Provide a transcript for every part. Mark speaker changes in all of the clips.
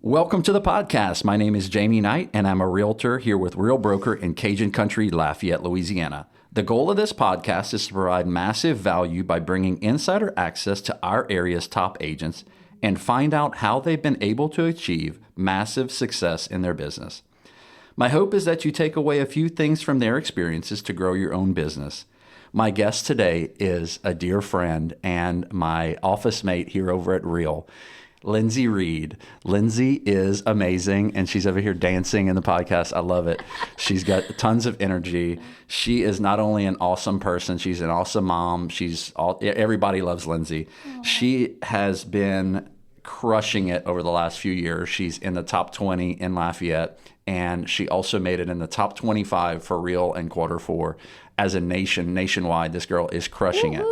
Speaker 1: Welcome to the podcast. My name is Jamie Knight, and I'm a realtor here with Real Broker in Cajun Country, Lafayette, Louisiana. The goal of this podcast is to provide massive value by bringing insider access to our area's top agents and find out how they've been able to achieve massive success in their business. My hope is that you take away a few things from their experiences to grow your own business. My guest today is a dear friend and my office mate here over at Real, Lindsey Reed. Lindsey is amazing, and she's over here dancing in the podcast. I love it. She's got tons of energy. She is not only an awesome person, she's an awesome mom. Everybody loves Lindsey. Aww. She has been crushing it over the last few years. She's in the top 20 in Lafayette, and she also made it in the top 25 for Real in Q4 as a nationwide. This girl is crushing it.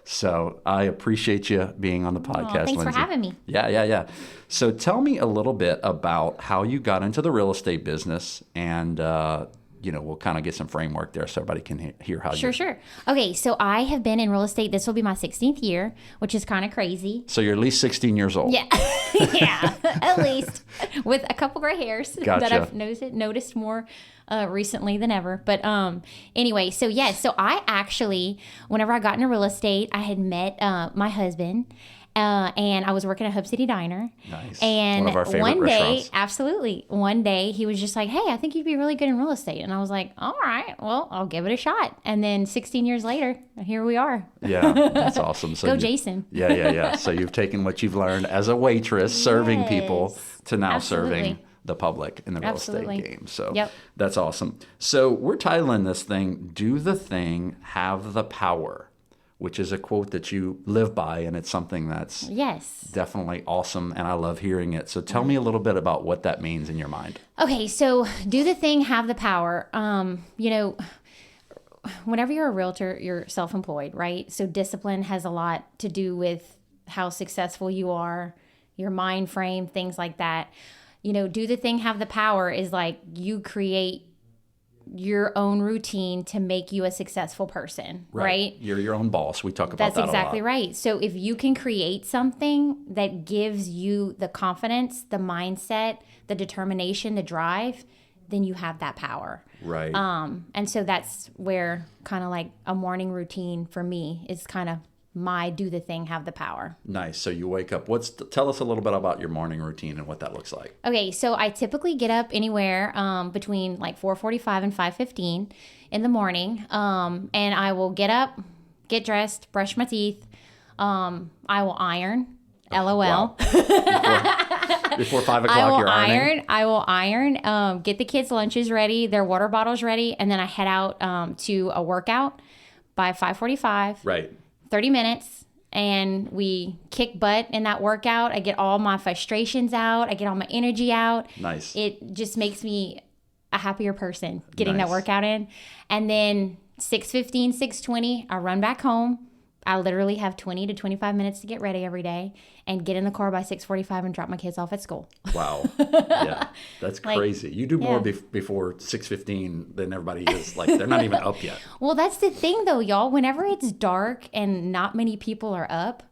Speaker 1: So I appreciate you being on the podcast,
Speaker 2: thanks
Speaker 1: Lindsey.
Speaker 2: for having me.
Speaker 1: Yeah. So tell me a little bit about how you got into the real estate business, and we'll kind of get some framework there so everybody can hear how you.
Speaker 2: Sure. Okay, so I have been in real estate. This will be my 16th year, which is kind of crazy.
Speaker 1: So you're at least 16 years old.
Speaker 2: Yeah, yeah, at least with a couple gray hairs
Speaker 1: Gotcha.
Speaker 2: that I've noticed more recently than ever. But anyway, so I actually, whenever I got into real estate, I had met my husband. And I was working at Hub City Diner.
Speaker 1: Nice.
Speaker 2: And
Speaker 1: one of our favorite restaurants.
Speaker 2: One day he was just like, "Hey, I think you'd be really good in real estate." And I was like, "All right, well, I'll give it a shot." And then 16 years later, here we are.
Speaker 1: Yeah, that's awesome. So
Speaker 2: Jason.
Speaker 1: Yeah. So you've taken what you've learned as a waitress, serving people, to now serving the public in the real estate game. So That's awesome. So we're titling this thing, "Do the Thing, Have the Power," which is a quote that you live by, and it's something that's definitely awesome, and I love hearing it. So tell me a little bit about what that means in your mind.
Speaker 2: Okay, so do the thing, have the power. Whenever you're a realtor, you're self-employed, right? So discipline has a lot to do with how successful you are, your mind frame, things like that. Do the thing, have the power is like you create your own routine to make you a successful person, right?
Speaker 1: You're your own boss. We talk about that a lot.
Speaker 2: That's exactly right. So if you can create something that gives you the confidence, the mindset, the determination, the drive, then you have that power.
Speaker 1: Right.
Speaker 2: And so that's where kind of like a morning routine for me is kind of my do the thing, have the power.
Speaker 1: Nice. So you wake up. Tell us a little bit about your morning routine and what that looks like.
Speaker 2: Okay, so I typically get up anywhere between like 4:45 and 5:15 in the morning, and I will get up, get dressed, brush my teeth. I will iron. LOL.
Speaker 1: Wow. Before 5 o'clock, you're ironing?
Speaker 2: I will iron, get the kids' lunches ready, their water bottles ready, and then I head out to a workout by 5:45.
Speaker 1: Right.
Speaker 2: 30 minutes, and we kick butt in that workout. I get all my frustrations out. I get all my energy out.
Speaker 1: Nice.
Speaker 2: It just makes me a happier person getting that workout in. And then 6:15, 6:20, I run back home. I literally have 20 to 25 minutes to get ready every day and get in the car by 6:45 and drop my kids off at school.
Speaker 1: Wow. Yeah, that's crazy. You do more before 6:15 than everybody is. Like, they're not even up yet.
Speaker 2: Well, that's the thing, though, y'all. Whenever it's dark and not many people are up,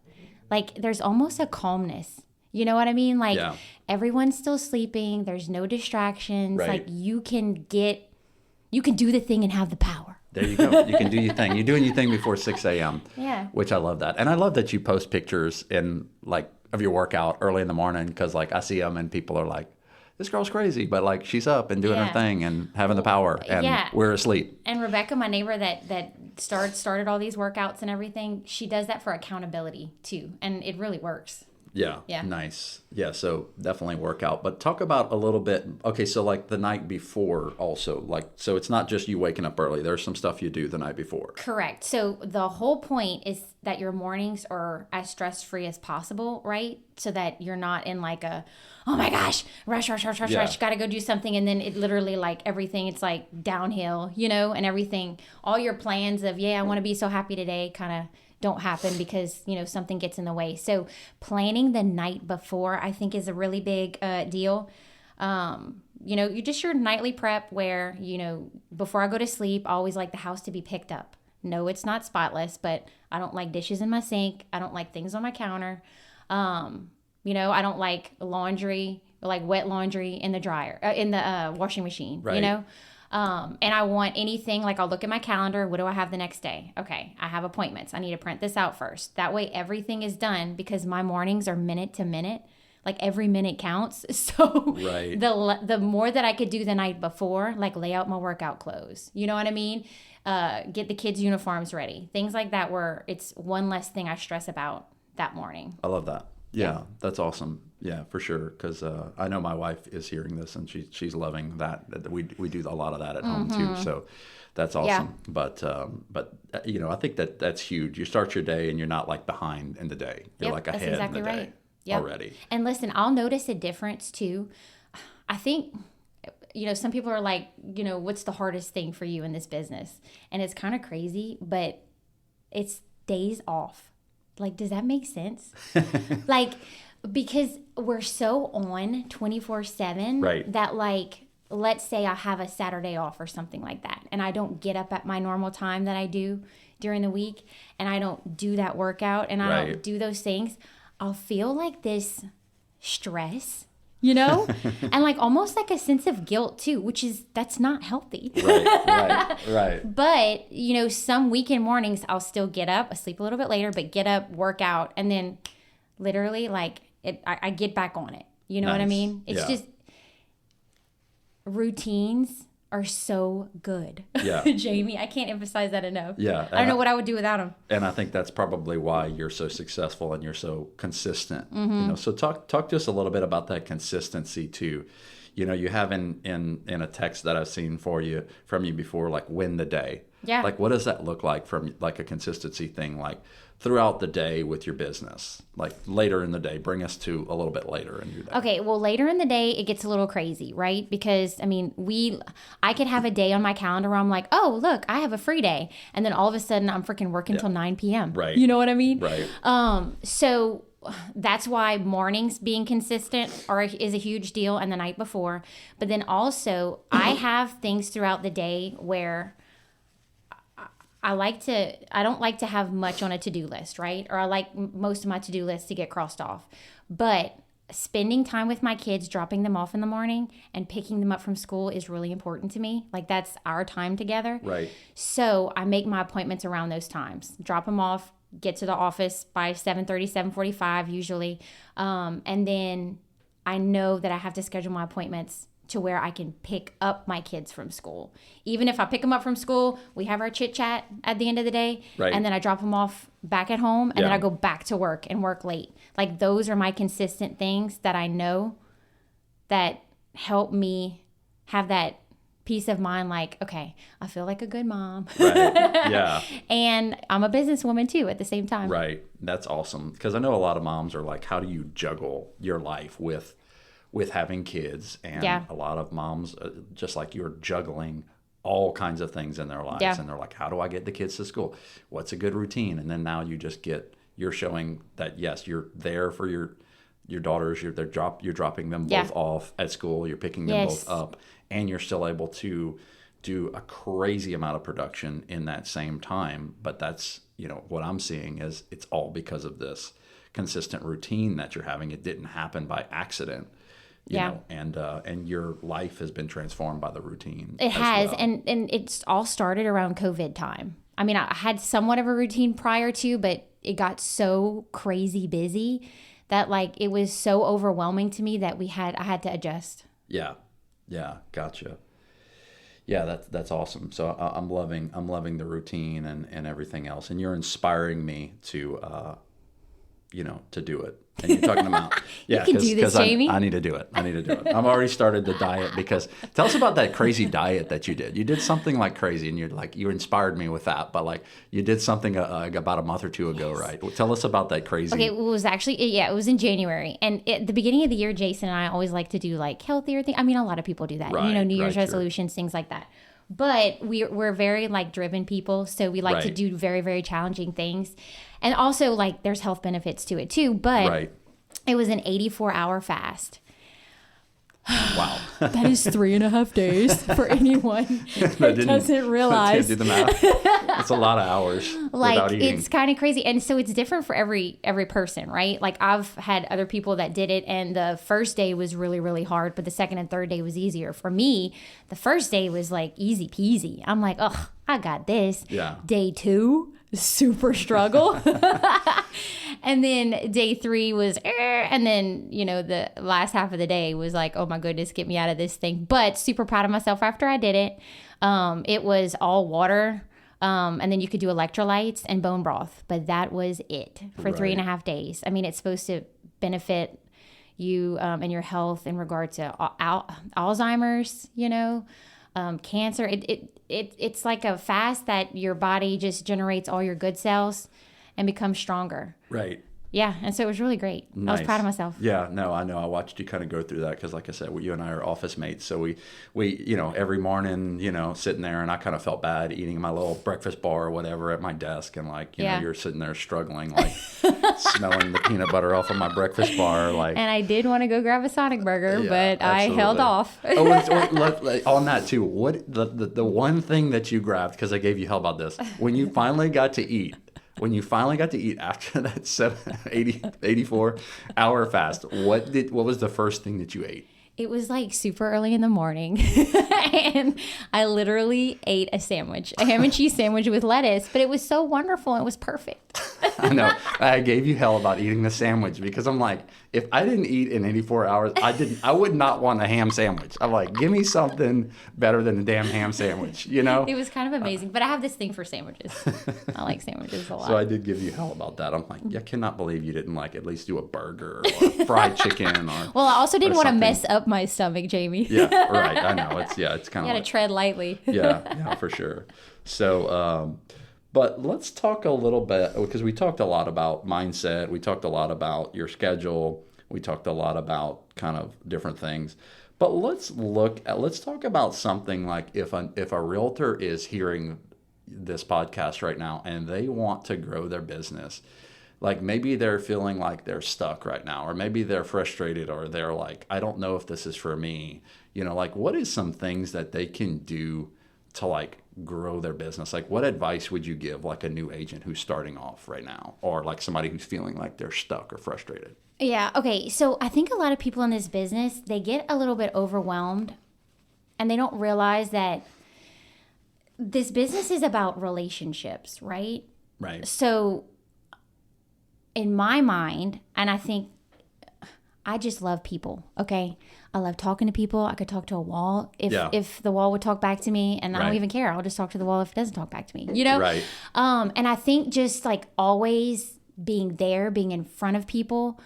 Speaker 2: like, there's almost a calmness. You know what I mean? Like, everyone's still sleeping. There's no distractions.
Speaker 1: Right.
Speaker 2: Like, you can do the thing and have the power.
Speaker 1: There you go. You can do your thing. You're doing your thing before 6 a.m.
Speaker 2: Yeah.
Speaker 1: Which I love that. And I love that you post pictures of your workout early in the morning, because I see them and people are like, this girl's crazy, but she's up and doing her thing and having the power, and we're asleep.
Speaker 2: And Rebecca, my neighbor that started all these workouts and everything, she does that for accountability too. And it really works.
Speaker 1: Yeah. Nice. Yeah. So definitely work out. But talk about a little bit. Okay. So like the night before also, so it's not just you waking up early. There's some stuff you do the night before.
Speaker 2: Correct. So the whole point is that your mornings are as stress-free as possible, right? So that you're not in like a, oh my gosh, rush, got to go do something. And then it literally everything, it's like downhill, and everything, all your plans of, I want to be so happy today kind of don't happen because, something gets in the way. So planning the night before, I think, is a really big deal. You just your nightly prep where, before I go to sleep, I always like the house to be picked up. No, it's not spotless, but I don't like dishes in my sink. I don't like things on my counter. I don't like laundry like wet laundry in the dryer, in the washing machine,
Speaker 1: Right.
Speaker 2: you know? And I want anything, like I'll look at my calendar. What do I have the next day? Okay, I have appointments. I need to print this out first. That way everything is done because my mornings are minute to minute. Like every minute counts. So
Speaker 1: Right.
Speaker 2: the more that I could do the night before, like lay out my workout clothes. You know what I mean? Get the kids' uniforms ready. Things like that where it's one less thing I stress about that morning.
Speaker 1: I love that. Yeah, that's awesome. Yeah, for sure. Because I know my wife is hearing this and she's loving that. We do a lot of that at home too. So that's awesome. Yeah. But you know, I think that's huge. You start your day and you're not like behind in the day. You're like ahead
Speaker 2: that's exactly
Speaker 1: in the day
Speaker 2: right. Yep.
Speaker 1: already.
Speaker 2: And listen, I'll notice a difference too. I think, you know, some people are like, you know, what's the hardest thing for you in this business? And it's kind of crazy, but it's days off. Like, does that make sense? Like, because we're so on 24/7
Speaker 1: Right.
Speaker 2: that, like, let's say I have a Saturday off or something like that, and I don't get up at my normal time that I do during the week, and I don't do that workout, and I don't do those things, I'll feel like this stress, you know? And like almost like a sense of guilt too, that's not healthy.
Speaker 1: Right.
Speaker 2: But, you know, some weekend mornings I'll still get up, I sleep a little bit later, but get up, work out, and then literally like I get back on it. You know what I mean? It's just routines are so good.
Speaker 1: Yeah.
Speaker 2: Jamie, I can't emphasize that enough.
Speaker 1: Yeah.
Speaker 2: I don't know what I would do without them.
Speaker 1: And I think that's probably why you're so successful and you're so consistent. You know, so talk to us a little bit about that consistency too. You know, you have in a text that I've seen from you before, like win the day.
Speaker 2: Yeah.
Speaker 1: Like what does that look like from like a consistency thing, like throughout the day with your business, like later in the day? Bring us to a little bit later in your day.
Speaker 2: Okay, well, later in the day, it gets a little crazy, right? Because, I mean, I could have a day on my calendar where I'm like, oh, look, I have a free day. And then all of a sudden, I'm freaking working till 9 p.m.
Speaker 1: Right.
Speaker 2: You know what I mean?
Speaker 1: Right.
Speaker 2: So that's why mornings being consistent is a huge deal, and the night before. But then also, I have things throughout the day where I don't like to have much on a to-do list, right? Or I like most of my to-do lists to get crossed off. But spending time with my kids, dropping them off in the morning and picking them up from school is really important to me. Like that's our time together.
Speaker 1: Right.
Speaker 2: So I make my appointments around those times. Drop them off, get to the office by 7:30, 7:45 usually. And then I know that I have to schedule my appointments to where I can pick up my kids from school. Even if I pick them up from school, we have our chit chat at the end of the day,
Speaker 1: Right.
Speaker 2: and then I drop them off back at home, and then I go back to work and work late. Like those are my consistent things that I know that help me have that peace of mind. Like, okay, I feel like a good mom.
Speaker 1: Right. Yeah.
Speaker 2: And I'm a businesswoman too at the same time.
Speaker 1: Right. That's awesome. Because I know a lot of moms are like, how do you juggle your life with having kids? And a lot of moms, just like you're, juggling all kinds of things in their lives. And they're like, how do I get the kids to school? What's a good routine? And then now you're showing that, yes, you're there for your daughters. You're dropping them both off at school. You're picking them both up. And you're still able to do a crazy amount of production in that same time. But that's, you know, what I'm seeing is it's all because of this consistent routine that you're having. It didn't happen by accident. You know, and your life has been transformed by the routine.
Speaker 2: It has,
Speaker 1: well.
Speaker 2: and it's all started around COVID time. I mean, I had somewhat of a routine prior to, but it got so crazy busy that like it was so overwhelming to me that I had to adjust.
Speaker 1: Yeah, gotcha. Yeah, that's awesome. So I'm loving the routine and everything else, and you're inspiring me to do it. And you're talking about,
Speaker 2: you can do this, Jamie.
Speaker 1: I need to do it. I've already started the diet because, tell us about that crazy diet that you did. You did something like crazy, and you inspired me with that. But like you did something about a month or two ago, right? Well, tell us about that crazy.
Speaker 2: Okay, well, it was actually, it was in January. And at the beginning of the year, Jason and I always like to do like healthier things. I mean, a lot of people do that,
Speaker 1: Right,
Speaker 2: New Year's
Speaker 1: right,
Speaker 2: resolutions, things like that. But we're very like driven people, so we like to
Speaker 1: Right.
Speaker 2: do very, very challenging things. And also like there's health benefits to it too, but
Speaker 1: Right.
Speaker 2: it was an 84-hour fast.
Speaker 1: Wow.
Speaker 2: That is 3.5 days for anyone that doesn't realize.
Speaker 1: Can't do the math. It's a lot of hours without eating.
Speaker 2: It's kind of crazy. And so it's different for every person, right? Like I've had other people that did it and the first day was really, really hard, but the second and third day was easier. For me, the first day was like easy peasy. I'm like, oh, I got this.
Speaker 1: Yeah.
Speaker 2: Day 2, super struggle. And then day 3 was, and then, the last half of the day was like, oh my goodness, get me out of this thing. But super proud of myself after I did it. It was all water. And then you could do electrolytes and bone broth, but that was it for 3.5 days. I mean, it's supposed to benefit you and your health in regard to Alzheimer's, cancer. It's like a fast that your body just generates all your good cells and becomes stronger.
Speaker 1: Right.
Speaker 2: Yeah, and so it was really great. Nice. I was proud of myself.
Speaker 1: Yeah, no, I know. I watched you kind of go through that because, like I said, you and I are office mates. So we every morning, sitting there, and I kind of felt bad eating my little breakfast bar or whatever at my desk, and you're sitting there struggling, like smelling the peanut butter off of my breakfast bar, like.
Speaker 2: And I did want to go grab a Sonic burger, but
Speaker 1: absolutely.
Speaker 2: I held off.
Speaker 1: On that too, what the one thing that you grabbed, because I gave you hell about this, when you finally got to eat. When you finally got to eat after that 84 hour fast, what was the first thing that you ate?
Speaker 2: It was like super early in the morning and I literally ate a sandwich, a ham and cheese sandwich with lettuce, but it was so wonderful. It was perfect.
Speaker 1: I know. I gave you hell about eating the sandwich because I'm like, if I didn't eat in 84 hours, I would not want a ham sandwich. I'm like, give me something better than a damn ham sandwich, It
Speaker 2: was kind of amazing, but I have this thing for sandwiches. I like sandwiches a lot.
Speaker 1: So I did give you hell about that. I'm like, I cannot believe you didn't at least do a burger or fried chicken or.
Speaker 2: Well, I also didn't want to mess up my stomach, Jamie.
Speaker 1: Yeah, right. I know. It's kind of.
Speaker 2: You got to tread lightly.
Speaker 1: Yeah, for sure. So, but let's talk a little bit, because we talked a lot about mindset. We talked a lot about your schedule. We talked a lot about kind of different things. But let's talk about something like if a realtor is hearing this podcast right now and they want to grow their business, like maybe they're feeling like they're stuck right now, or maybe they're frustrated, or they're like, I don't know if this is for me. What is some things that they can do to grow their business? What advice would you give a new agent who's starting off right now, or somebody who's feeling like they're stuck or frustrated?
Speaker 2: Yeah. Okay. So I think a lot of people in this business, they get a little bit overwhelmed and they don't realize that this business is about relationships, right?
Speaker 1: Right.
Speaker 2: So in my mind, and I think I just love people. Okay. I love talking to people. I could talk to a wall if the wall would talk back to me, and I don't even care. I'll just talk to the wall if it doesn't talk back to me,
Speaker 1: Right.
Speaker 2: And I think just always being there, being in front of people,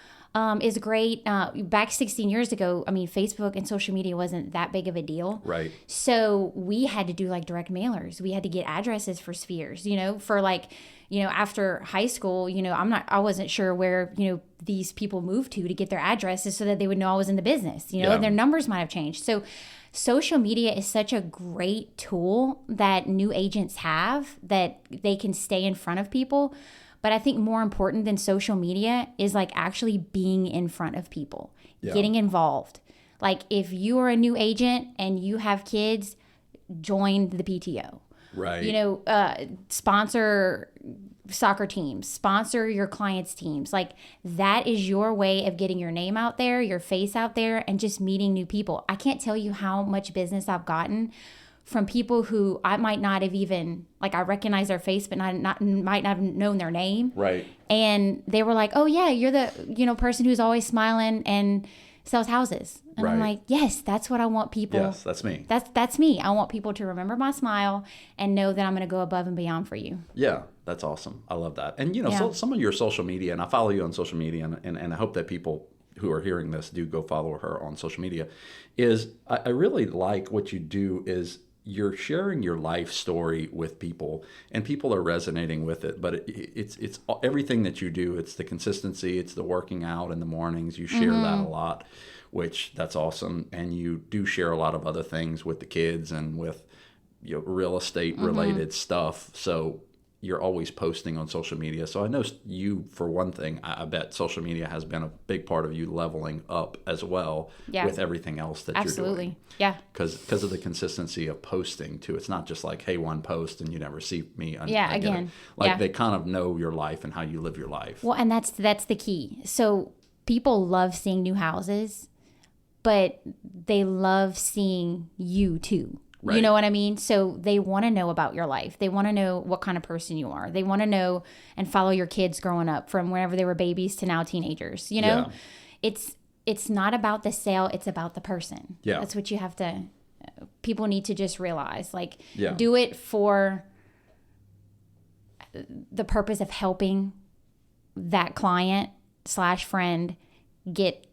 Speaker 2: is great. Back 16 years ago, Facebook and social media wasn't that big of a deal.
Speaker 1: Right.
Speaker 2: So we had to do direct mailers. We had to get addresses for spheres, for after high school, I wasn't sure where, these people moved to get their addresses so that they would know I was in the business, and their numbers might have changed. So social media is such a great tool that new agents have, that they can stay in front of people. But I think more important than social media is actually being in front of people, getting involved. If you are a new agent and you have kids, join the PTO.
Speaker 1: Right.
Speaker 2: Sponsor soccer teams, sponsor your clients' teams. That is your way of getting your name out there, your face out there, and just meeting new people. I can't tell you how much business I've gotten from people who I might not have even, I recognize their face, but might not have known their name.
Speaker 1: Right.
Speaker 2: And they were like, oh yeah, you're the, person who's always smiling and sells houses. And
Speaker 1: right.
Speaker 2: I'm like, yes, that's what I want people.
Speaker 1: Yes, that's me.
Speaker 2: That's me. I want people to remember my smile and know that I'm going to go above and beyond for you.
Speaker 1: Yeah, that's awesome. I love that. And, so some of your social media, and I follow you on social media, and I hope that people who are hearing this do go follow her on social media, is I really like what you do is you're sharing your life story with people, and people are resonating with it. But it's everything that you do. It's the consistency. It's the working out in the mornings. You share that a lot, which that's awesome. And you do share a lot of other things with the kids and with real estate related stuff. So you're always posting on social media. So I know you, for one thing, I bet social media has been a big part of you leveling up as well with everything else that you're doing.
Speaker 2: Yeah.
Speaker 1: Because of the consistency of posting too. It's not just like, hey, one post and you never see me.
Speaker 2: Again.
Speaker 1: They kind of know your life and how you live your life.
Speaker 2: Well, and that's the key. So people love seeing new houses, but they love seeing you too. Right. You know what I mean? So they want to know about your life. They want to know what kind of person you are. They want to know and follow your kids growing up from whenever they were babies to now teenagers. You know, it's not about the sale. It's about the person. Yeah. That's what you have to, people need to just realize, like, do it for the purpose of helping that client / friend get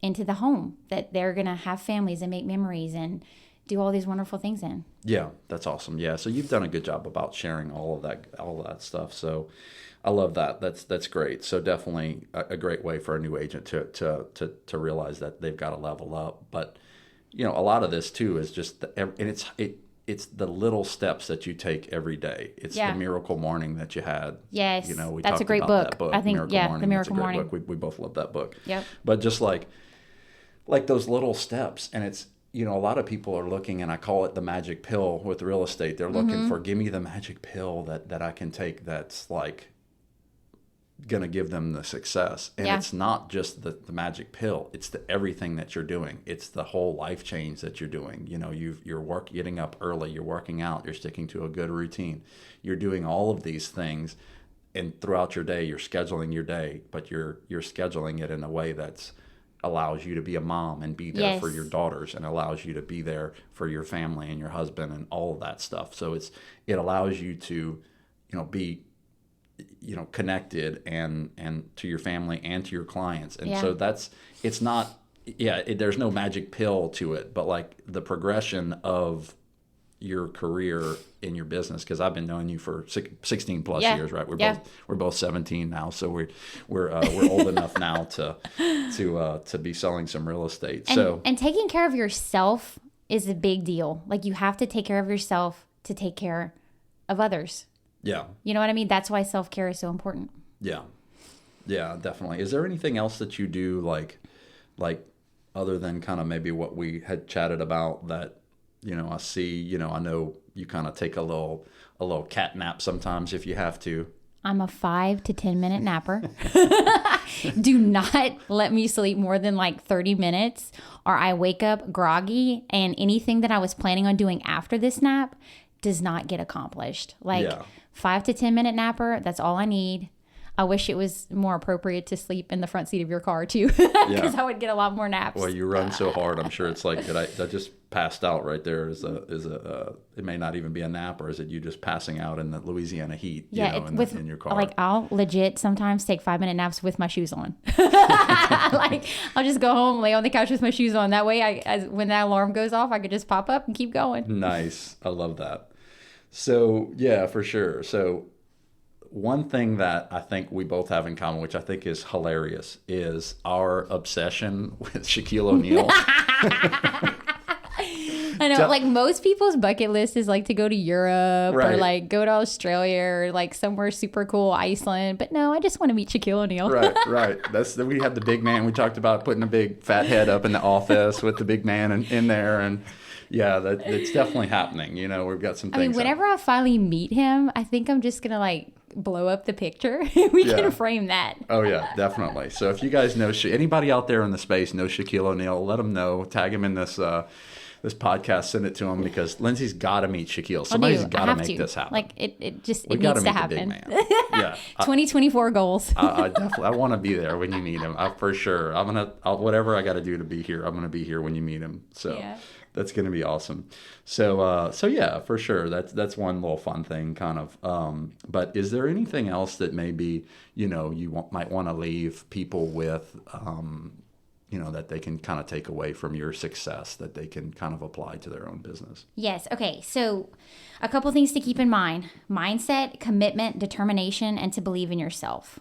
Speaker 2: into the home that they're going to have families and make memories and do all these wonderful things in.
Speaker 1: Yeah, that's awesome. Yeah, so you've done a good job about sharing all of that stuff. So I love that. That's great. So definitely a great way for a new agent to realize that they've got to level up. But a lot of this too is just it's the little steps that you take every day. It's the Miracle Morning that you had.
Speaker 2: Yes,
Speaker 1: we
Speaker 2: that's
Speaker 1: talked
Speaker 2: a great
Speaker 1: about
Speaker 2: book.
Speaker 1: That book.
Speaker 2: I think
Speaker 1: Miracle
Speaker 2: the Miracle Morning.
Speaker 1: Book. We both love that book.
Speaker 2: Yep.
Speaker 1: But just like those little steps, and it's. A lot of people are looking, and I call it the magic pill with real estate. They're looking for, give me the magic pill that I can take that's like going to give them the success. And it's not just the magic pill. It's everything that you're doing. It's the whole life change that you're doing. You're getting up early, you're working out, you're sticking to a good routine. You're doing all of these things, and throughout your day, you're scheduling your day, but you're scheduling it in a way that's allows you to be a mom and be there for your daughters, and allows you to be there for your family and your husband and all of that stuff. So it allows you to, be, connected and to your family and to your clients. And so it's not, there's no magic pill to it, but like the progression of your career in your business, because I've been knowing you for 16 plus years, right? We're both 17 now, so we're old enough now to be selling some real estate.
Speaker 2: And taking care of yourself is a big deal. Like, you have to take care of yourself to take care of others.
Speaker 1: Yeah.
Speaker 2: You know what I mean? That's why self-care is so important.
Speaker 1: Yeah. Yeah, definitely. Is there anything else that you do like other than kind of maybe what we had chatted about that, I see, I know you kind of take a little cat nap sometimes if you have to.
Speaker 2: I'm a 5 to 10 minute napper. Do not let me sleep more than like 30 minutes or I wake up groggy, and anything that I was planning on doing after this nap does not get accomplished. 5 to 10 minute napper, that's all I need. I wish it was more appropriate to sleep in the front seat of your car too, because I would get a lot more naps.
Speaker 1: Well, you run so hard. I'm sure it's like, I just passed out right there. It may not even be a nap, or is it you just passing out in the Louisiana heat? In your car.
Speaker 2: Like, I'll legit sometimes take 5 minute naps with my shoes on. Like, I'll just go home, lay on the couch with my shoes on. That way, when that alarm goes off, I could just pop up and keep going.
Speaker 1: Nice. I love that. So yeah, for sure. So one thing that I think we both have in common, which I think is hilarious, is our obsession with Shaquille O'Neal.
Speaker 2: I know, like, most people's bucket list is like to go to Europe or like go to Australia or like somewhere super cool, Iceland. But no, I just want to meet Shaquille O'Neal.
Speaker 1: Right. We have the big man. We talked about putting a big fat head up in the office with the big man in there, and it's definitely happening. We've got some things.
Speaker 2: I mean, whenever I finally meet him, I think I'm just gonna like blow up the picture. We can frame that.
Speaker 1: Oh yeah, definitely. So if you guys know anybody out there in the space knows Shaquille O'Neal, let them know. Tag him in this podcast. Send it to him, because Lindsey's got to meet Shaquille. Somebody's got to make this happen.
Speaker 2: Like, it needs to happen.
Speaker 1: The big man. Yeah.
Speaker 2: 2024 goals.
Speaker 1: I definitely. I want to be there when you meet him. For sure. Whatever I got to do to be here, I'm gonna be here when you meet him. So. Yeah. That's going to be awesome. So yeah, for sure. That's one little fun thing kind of. But is there anything else that maybe, might want to leave people with, that they can kind of take away from your success, that they can kind of apply to their own business?
Speaker 2: Yes. Okay. So a couple things to keep in mind: mindset, commitment, determination, and to believe in yourself.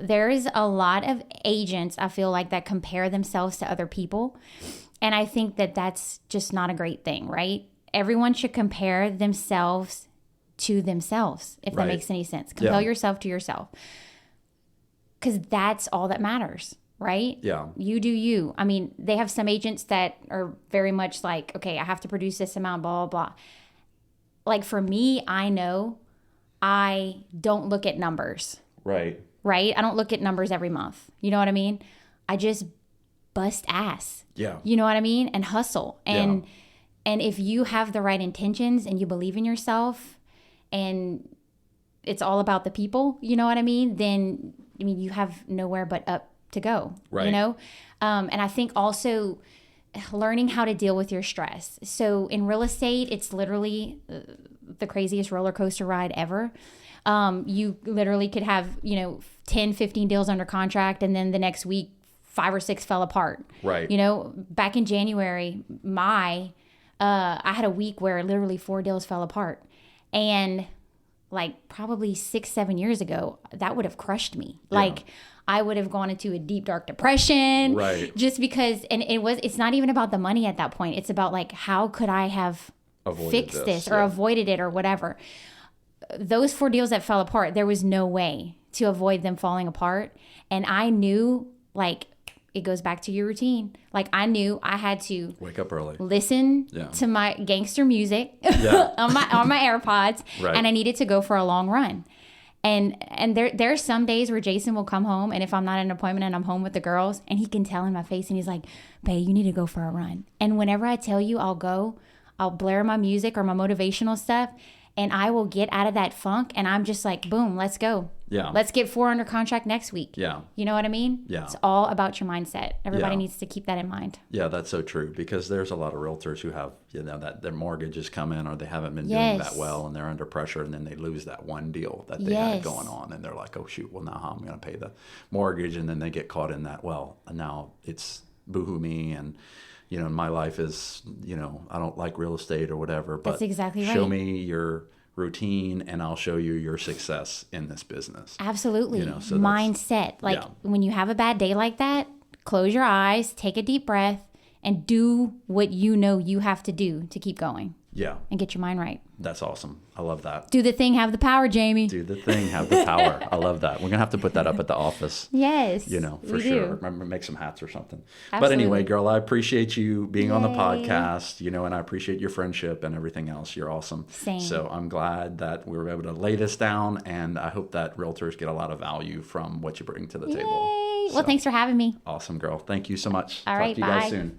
Speaker 2: There is a lot of agents, I feel like, that compare themselves to other people. And I think that that's just not a great thing, right? Everyone should compare themselves to themselves, if that makes any sense. Compel yourself to yourself. Because that's all that matters, right?
Speaker 1: Yeah.
Speaker 2: You do you. I mean, they have some agents that are very much like, okay, I have to produce this amount, blah, blah, blah. Like for me, I know I don't look at numbers.
Speaker 1: Right.
Speaker 2: Right? I don't look at numbers every month. You know what I mean? I just bust ass.
Speaker 1: Yeah.
Speaker 2: You know what I mean? And hustle. And if you have the right intentions and you believe in yourself and it's all about the people, you know what I mean? Then, I mean, you have nowhere but up to go,
Speaker 1: right.
Speaker 2: You know? And I think also learning how to deal with your stress. So in real estate, it's literally the craziest roller coaster ride ever. You literally could have, 10, 15 deals under contract, and then the next week, 5 or 6 fell apart.
Speaker 1: Right.
Speaker 2: Back in January, I had a week where literally 4 deals fell apart. And like probably 6-7 years ago, that would have crushed me. Yeah. Like I would have gone into a deep, dark depression.
Speaker 1: Right.
Speaker 2: Just because, and it's not even about the money at that point. It's about like, how could I have fixed this or avoided it or whatever. Those 4 deals that fell apart, there was no way to avoid them falling apart. And I knew, like, it goes back to your routine. Like, I knew I had to
Speaker 1: wake up early,
Speaker 2: listen to my gangster music on my AirPods, right. And I needed to go for a long run. And there's some days where Jason will come home, and if I'm not at an appointment and I'm home with the girls, and he can tell in my face, and he's like, "Babe, you need to go for a run." And whenever I tell you I'll blare my music or my motivational stuff, and I will get out of that funk, and I'm just like, boom, let's go. Yeah. Let's get 4 under contract next week. Yeah. You know what I mean? Yeah. It's all about your mindset. Everybody needs to keep that in mind.
Speaker 1: Yeah, that's so true, because there's a lot of realtors who have, that their mortgages come in or they haven't been doing that well and they're under pressure, and then they lose that one deal that they had going on, and they're like, oh shoot, well now how am I going to pay the mortgage? And then they get caught in that, well, now it's boohoo me, and my life is, I don't like real estate or whatever, but
Speaker 2: that's exactly right.
Speaker 1: Show me your routine and I'll show you your success in this business.
Speaker 2: Absolutely. So mindset. Like when you have a bad day like that, close your eyes, take a deep breath, and do what you know you have to do to keep going. Yeah. And get your mind right.
Speaker 1: That's awesome. I love that.
Speaker 2: Do the thing, have the power, Jamie.
Speaker 1: Do the thing, have the power. I love that. We're going to have to put that up at the office.
Speaker 2: Yes.
Speaker 1: For sure. Remember, make some hats or something. Absolutely. But anyway, girl, I appreciate you being on the podcast, and I appreciate your friendship and everything else. You're awesome.
Speaker 2: Same.
Speaker 1: So I'm glad that we were able to lay this down, and I hope that realtors get a lot of value from what you bring to the table.
Speaker 2: Well, thanks for having me.
Speaker 1: Awesome, girl. Thank you so much.
Speaker 2: All right,
Speaker 1: Talk to you guys soon.